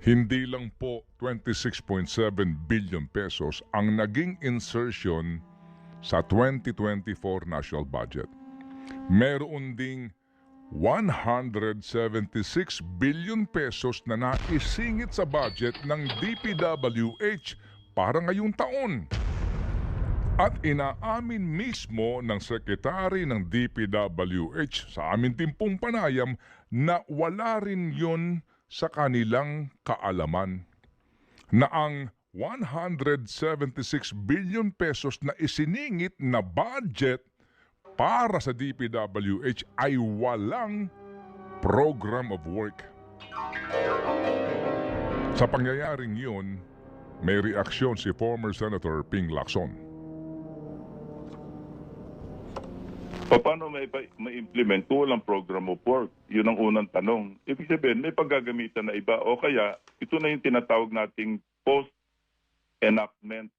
Hindi lang po 26.7 billion pesos ang naging insertion sa 2024 national budget. Meron ding 176 billion pesos na naisingit sa budget ng DPWH para ngayong taon. At inaamin mismo ng sekretary ng DPWH sa aming timpong panayam na wala rin yun sa kanilang kaalaman na ang 176 billion pesos na isiningit na budget para sa DPWH ay walang program of work. Sa pangyayaring yun, may reaksyon si former Senator Ping Lacson. Paano ma-implement kung walang program of work? Yun ang unang tanong. Ibig sabihin, may paggagamitan na iba o kaya ito na yung tinatawag nating post-enactment,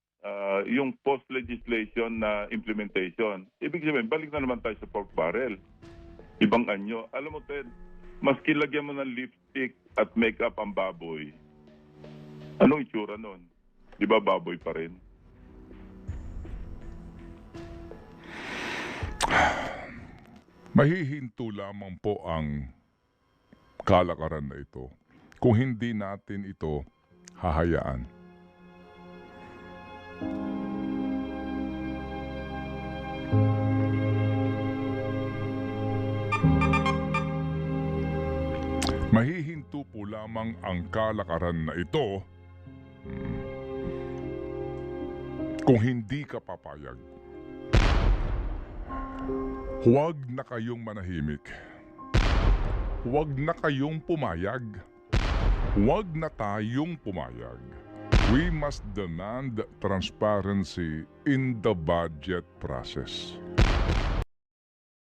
yung post-legislation na implementation. Ibig sabihin, balik na naman tayo sa pork barrel. Ibang anyo. Alam mo, Ted, maski lagyan mo ng lipstick at makeup ang baboy, anong itsura nun? Di ba baboy pa rin? Mahihinto lamang po ang kalakaran na ito kung hindi natin ito hahayaan. Mahihinto po lamang ang kalakaran na ito kung hindi ka papayag. Huwag na kayong manahimik. Huwag na kayong pumayag. Huwag na tayong pumayag. We must demand transparency in the budget process.